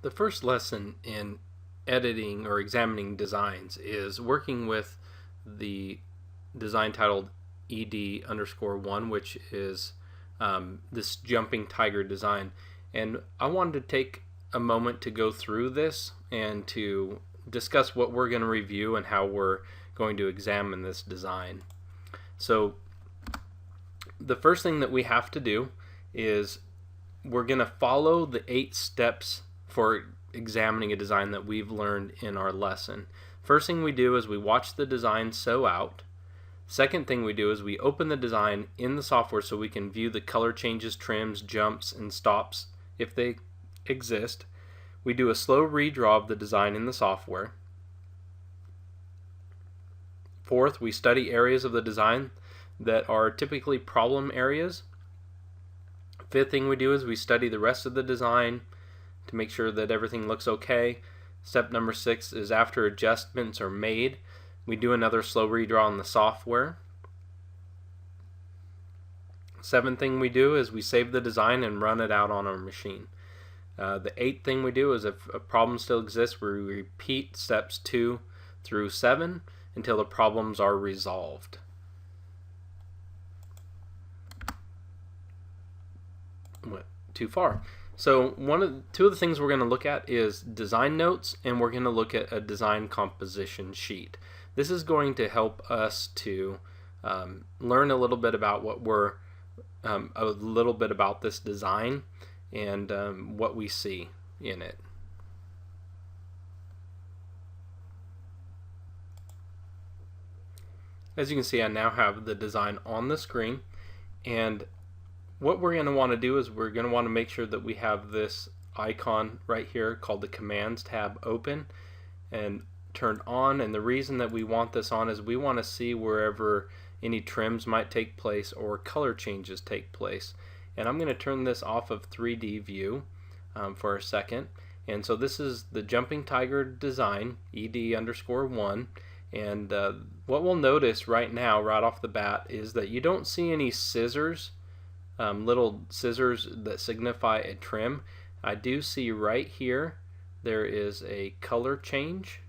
The first lesson in editing or examining designs is working with the design titled ED_1, which is this jumping tiger design. And I wanted to take a moment to go through this and to discuss what we're going to review and how we're going to examine this design. So the first thing that we have to do is we're going to follow the 8 steps for examining a design that we've learned in our lesson. First thing we do is we watch the design sew out. Second thing we do is we open the design in the software so we can view the color changes, trims, jumps, and stops if they exist. We do a slow redraw of the design in the software. Fourth, we study areas of the design that are typically problem areas. Fifth thing we do is we study the rest of the design to make sure that everything looks okay. Step number 6 is after adjustments are made, we do another slow redraw in the software. Seventh thing we do is we save the design and run it out on our machine. The 8th thing we do is if a problem still exists, we repeat steps 2 through 7 until the problems are resolved. Went too far. So two of the things we're going to look at is design notes, and we're going to look at a design composition sheet. This is going to help us to learn a little bit about a little bit about this design and what we see in it. As you can see, I now have the design on the screen, and what we're going to want to do is we're going to want to make sure that we have this icon right here called the Commands tab open and turned on. And the reason that we want this on is we want to see wherever any trims might take place or color changes take place. And I'm going to turn this off of 3D view for a second. And so this is the Jumping Tiger design, ED_1. And what we'll notice right now, right off the bat, is that you don't see any scissors, little scissors that signify a trim. I do see right here there is a color change,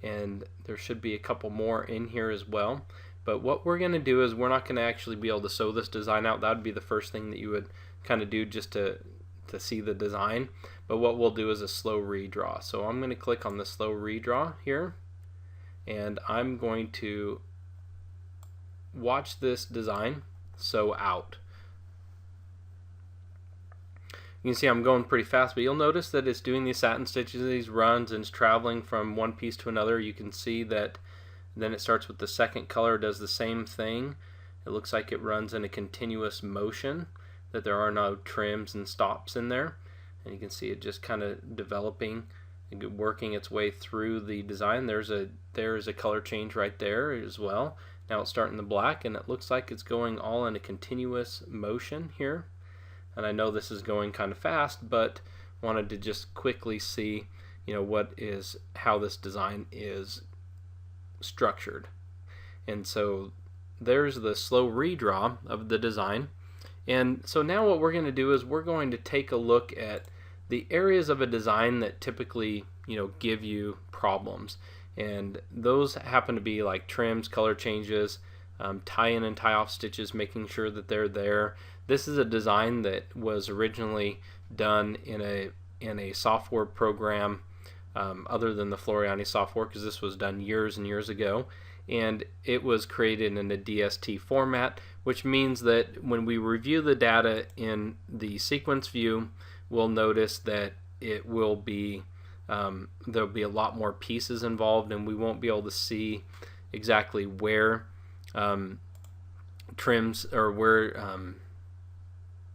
and there should be a couple more in here as well. But what we're going to do is we're not going to actually be able to sew this design out. That would be the first thing that you would kind of do just to see the design. But what we'll do is a slow redraw. So I'm going to click on the slow redraw here, and I'm going to watch this design sew out. You can see I'm going pretty fast, but you'll notice that it's doing these satin stitches, these runs, and it's traveling from one piece to another. You can see that then it starts with the second color, does the same thing. It looks like it runs in a continuous motion, that there are no trims and stops in there. And you can see it just kind of developing and working its way through the design. There's a color change right there as well. Now it's starting the black, and it looks like it's going all in a continuous motion here. And I know this is going kind of fast, but wanted to just quickly see, how this design is structured. And so there's the slow redraw of the design. And so now what we're going to do is we're going to take a look at the areas of a design that typically, give you problems. And those happen to be like trims, color changes, tie-in and tie-off stitches, making sure that they're there. This is a design that was originally done in a software program other than the Floriani software, because this was done years and years ago, and it was created in a DST format, which means that when we review the data in the sequence view, we'll notice that it will be there'll be a lot more pieces involved, and we won't be able to see exactly where trims or where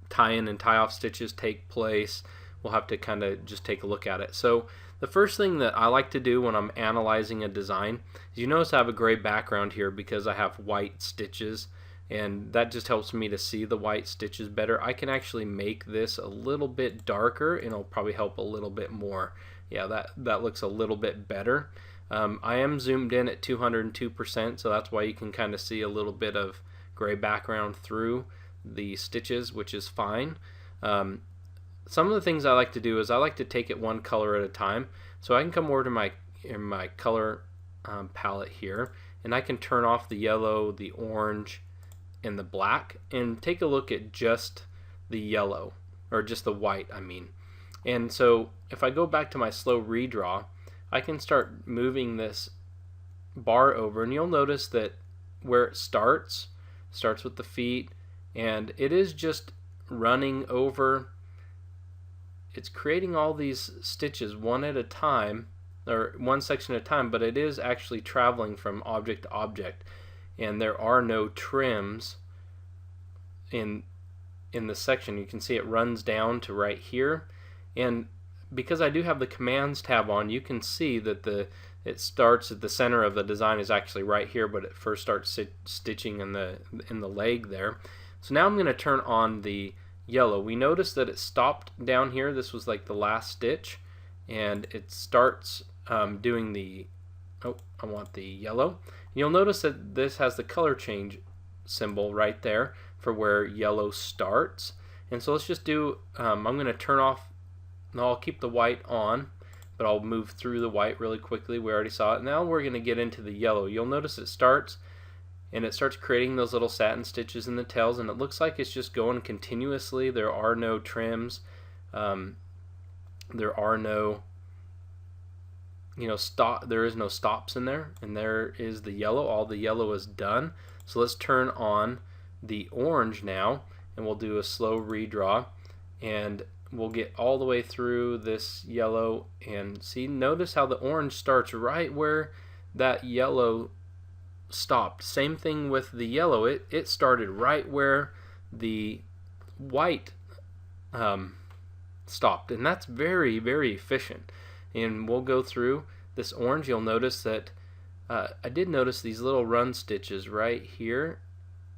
tie-in and tie-off stitches take place. We'll have to kind of just take a look at it. So the first thing that I like to do when I'm analyzing a design is, you notice I have a gray background here because I have white stitches, and that just helps me to see the white stitches better. I can actually make this a little bit darker, and it'll probably help a little bit more. Yeah, that looks a little bit better. I am zoomed in at 202%, so that's why you can kind of see a little bit of gray background through the stitches, which is fine. some of the things I like to do is I like to take it one color at a time. So I can come over to my color palette here, and I can turn off the yellow, the orange, and the black, and take a look at just the yellow, or just the white, I mean. And so if I go back to my slow redraw, I can start moving this bar over, and you'll notice that where it starts with the feet, and it is just running over. It's creating all these stitches one at a time, or one section at a time, but it is actually traveling from object to object, and there are no trims in the section. You can see it runs down to right here, and because I do have the commands tab on, you can see that it starts at the center of the design is actually right here, but it first starts stitching in the leg there. So now I'm going to turn on the yellow. We noticed that it stopped down here. This was like the last stitch, and it starts doing the, oh, I want the yellow. You'll notice that this has the color change symbol right there for where yellow starts. And so let's just do, I'm going to turn off, no, I'll keep the white on, but I'll move through the white really quickly. We already saw it. Now we're going to get into the yellow. You'll notice it starts, and it starts creating those little satin stitches in the tails, and it looks like it's just going continuously. There are no trims. There are no, there is no stops in there, and there is the yellow. All the yellow is done. So let's turn on the orange now, and we'll do a slow redraw, and we'll get all the way through this yellow, and see, notice how the orange starts right where that yellow stopped. Same thing with the yellow. It started right where the white stopped, and that's very, very efficient. And we'll go through this orange. You'll notice that I did notice these little run stitches right here.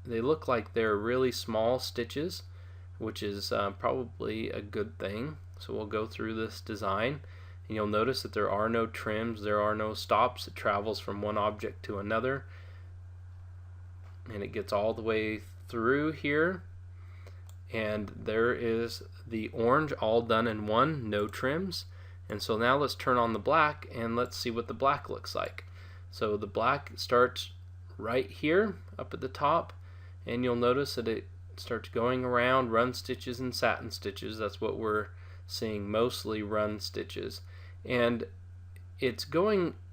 They look like they're really small stitches, which is probably a good thing. So we'll go through this design, and you'll notice that there are no trims, there are no stops. It travels from one object to another, and it gets all the way through here, and there is the orange all done in one, no trims. And so now let's turn on the black, and let's see what the black looks like. So the black starts right here up at the top, and you'll notice that it starts going around, run stitches and satin stitches. That's what we're seeing, mostly run stitches. And it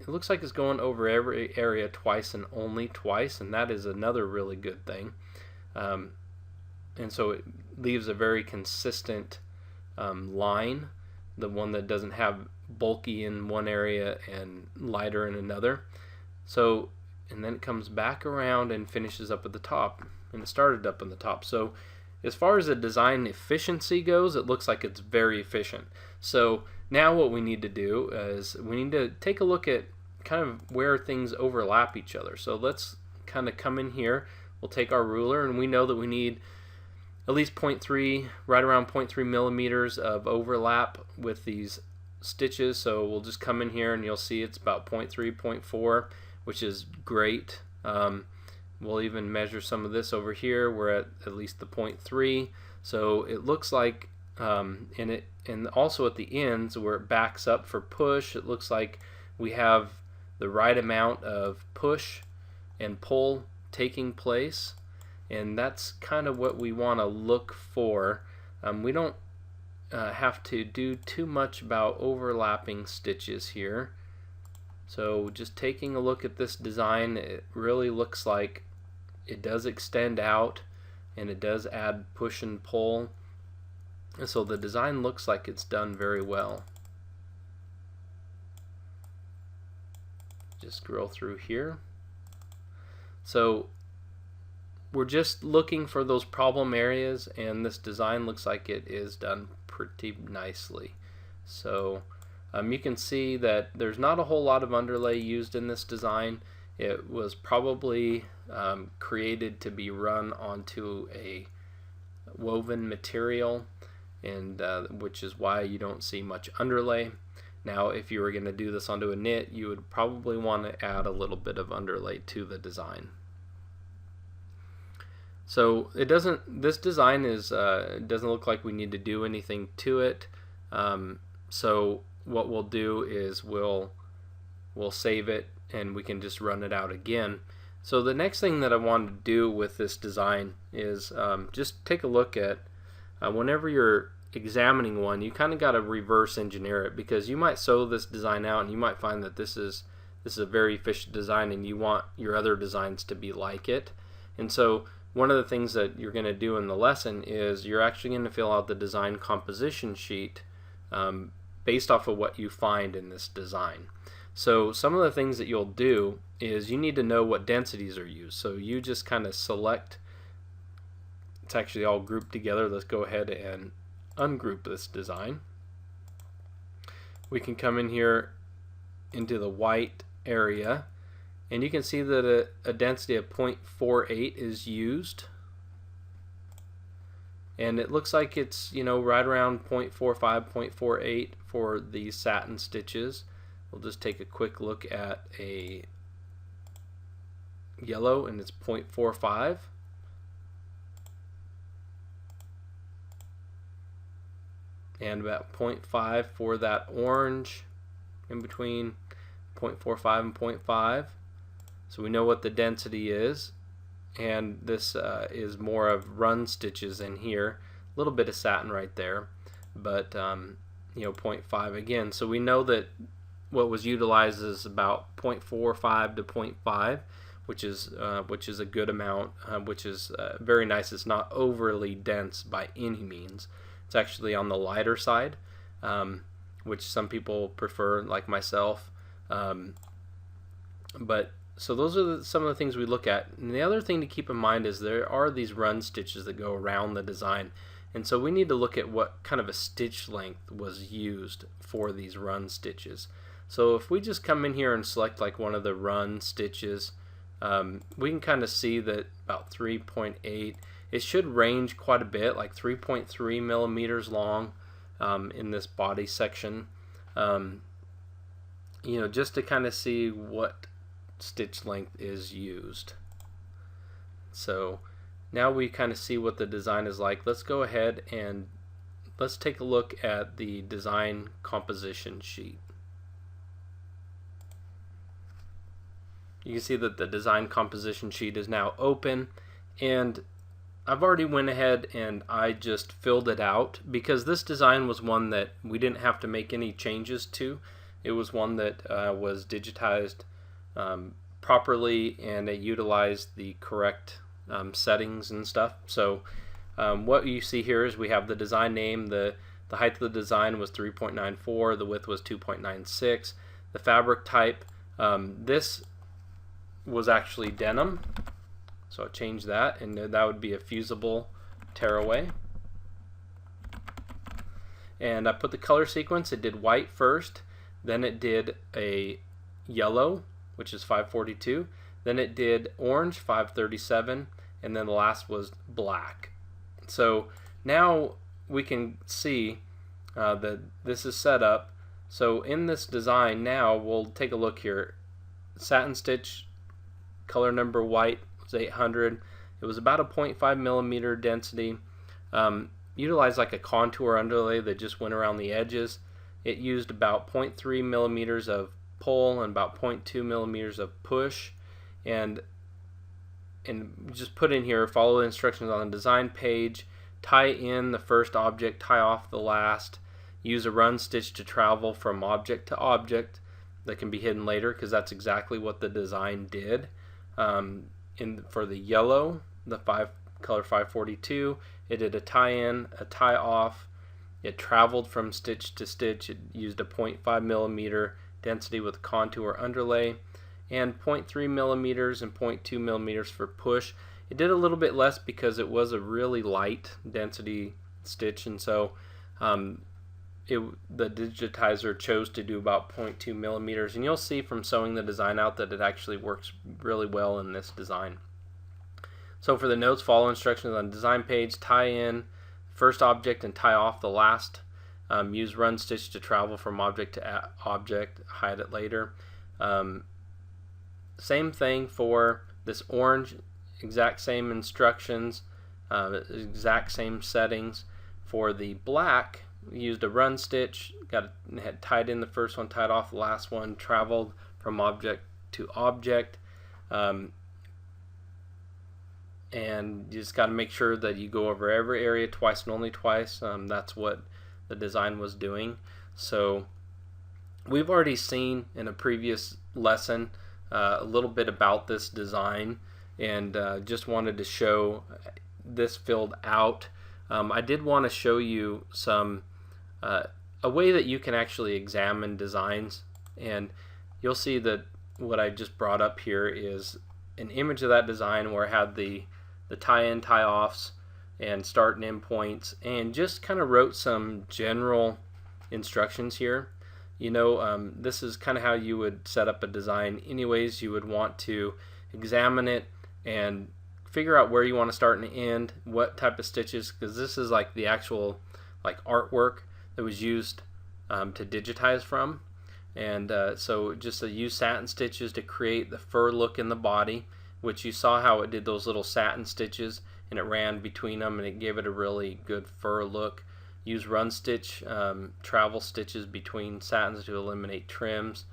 looks like it's going over every area twice and only twice, and that is another really good thing. And so it leaves a very consistent line, the one that doesn't have bulky in one area and lighter in another. So, and then it comes back around and finishes up at the top, and it started up on the top. So as far as the design efficiency goes, it looks like it's very efficient. So now what we need to do is we need to take a look at kind of where things overlap each other. So let's kind of come in here. We'll take our ruler, and we know that we need at least 0.3, right around 0.3 millimeters of overlap with these stitches. So we'll just come in here, and you'll see it's about 0.3, 0.4, which is great. We'll even measure some of this over here. We're at least the 0.3. So it looks like, and also at the ends where it backs up for push, it looks like we have the right amount of push and pull taking place. And that's kind of what we want to look for. We don't have to do too much about overlapping stitches here. So just taking a look at this design, it really looks like it does extend out, and it does add push and pull. And so the design looks like it's done very well. Just scroll through here. So we're just looking for those problem areas, and this design looks like it is done pretty nicely. So you can see that there's not a whole lot of underlay used in this design. It was probably created to be run onto a woven material, and which is why you don't see much underlay. Now if you were going to do this onto a knit, you would probably want to add a little bit of underlay to the design. So it doesn't, this design is it doesn't look like we need to do anything to it. So what we'll do is we'll save it and we can just run it out again. So the next thing that I want to do with this design is just take a look at whenever you're examining one, you kind of got to reverse engineer it, because you might sew this design out and you might find that this is a very efficient design and you want your other designs to be like it. And so one of the things that you're going to do in the lesson is you're actually going to fill out the design composition sheet based off of what you find in this design. So some of the things that you'll do is you need to know what densities are used. So you just kind of select, it's actually all grouped together. Let's go ahead and ungroup this design. We can come in here into the white area and you can see that a density of 0.48 is used, and it looks like it's, you know, right around 0.45, 0.48 for these satin stitches. We'll just take a quick look at a yellow and it's 0.45. And about 0.5 for that orange, in between 0.45 and 0.5. So we know what the density is, and this is more of run stitches in here, a little bit of satin right there, but you know, 0.5 again. So we know that what was utilized is about 0.45 to 0.5, which is a good amount, which is very nice. It's not overly dense by any means. It's actually on the lighter side, which some people prefer, like myself. But so those are some of the things we look at. And the other thing to keep in mind is there are these run stitches that go around the design, and so we need to look at what kind of a stitch length was used for these run stitches. So if we just come in here and select like one of the run stitches, we can kind of see that about 3.8. It should range quite a bit, like 3.3 millimeters long in this body section. You know, just to kind of see what stitch length is used. So now we kind of see what the design is like. Let's go ahead and let's take a look at the design composition sheet. You can see that the design composition sheet is now open, and I've already went ahead and I just filled it out because this design was one that we didn't have to make any changes to. It was one that was digitized properly, and it utilized the correct settings and stuff. So what you see here is we have the design name. The height of the design was 3.94, the width was 2.96. The fabric type, this was actually denim, so I changed that, and that would be a fusible tearaway. And I put the color sequence. It did white first, then it did a yellow, which is 542, then it did orange, 537, and then the last was black. So now we can see that this is set up. So in this design now, we'll take a look here. Satin stitch, color number white was 800. It was about a 0.5 millimeter density. Utilized like a contour underlay that just went around the edges. It used about 0.3 millimeters of pull and about 0.2 millimeters of push, and just put in here, follow the instructions on the design page, tie in the first object, tie off the last, use a run stitch to travel from object to object that can be hidden later, because that's exactly what the design did. For the yellow, the color 542, it did a tie in, a tie off. It traveled from stitch to stitch. It used a 0.5 millimeter density with contour underlay, and 0.3 millimeters and 0.2 millimeters for push. It did a little bit less because it was a really light density stitch, and so the digitizer chose to do about 0.2 millimeters, and you'll see from sewing the design out that it actually works really well in this design. So for the notes, follow instructions on the design page, tie in first object and tie off the last. Use run stitch to travel from object to object, hide it later. Same thing for this orange. exact same instructions, exact same settings. For the black, used a run stitch, had tied in the first one, tied off the last one, traveled from object to object, and you just got to make sure that you go over every area twice and only twice. That's what the design was doing. So we've already seen in a previous lesson a little bit about this design, and just wanted to show this filled out. I did want to show you some a way that you can actually examine designs, and you'll see that what I just brought up here is an image of that design where I had the tie-in, tie-offs, and start and end points, and just kind of wrote some general instructions here. You know, this is kind of how you would set up a design anyways. You would want to examine it and figure out where you want to start and end, what type of stitches, because this is like the actual like artwork that was used to digitize from. And so just use satin stitches to create the fur look in the body, which you saw how it did those little satin stitches and it ran between them and it gave it a really good fur look. Use run stitch, travel stitches between satins to eliminate trims.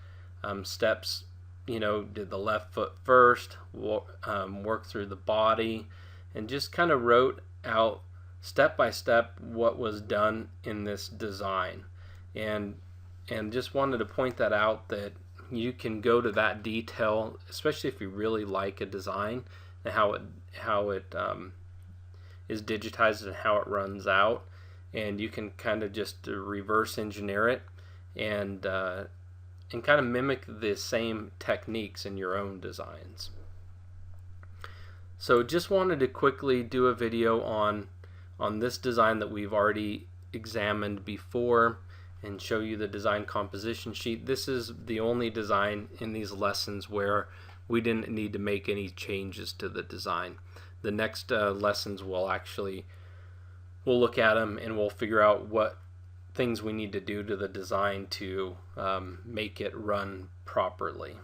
Steps, you know, did the left foot first, work through the body, and just kind of wrote out step by step what was done in this design. And just wanted to point that out, that you can go to that detail, especially if you really like a design and how it is digitized and how it runs out, and you can kind of just reverse engineer it and kind of mimic the same techniques in your own designs. So just wanted to quickly do a video on this design that we've already examined before and show you the design composition sheet. This is the only design in these lessons where we didn't need to make any changes to the design. The next lessons we'll look at them and we'll figure out what things we need to do to the design to make it run properly.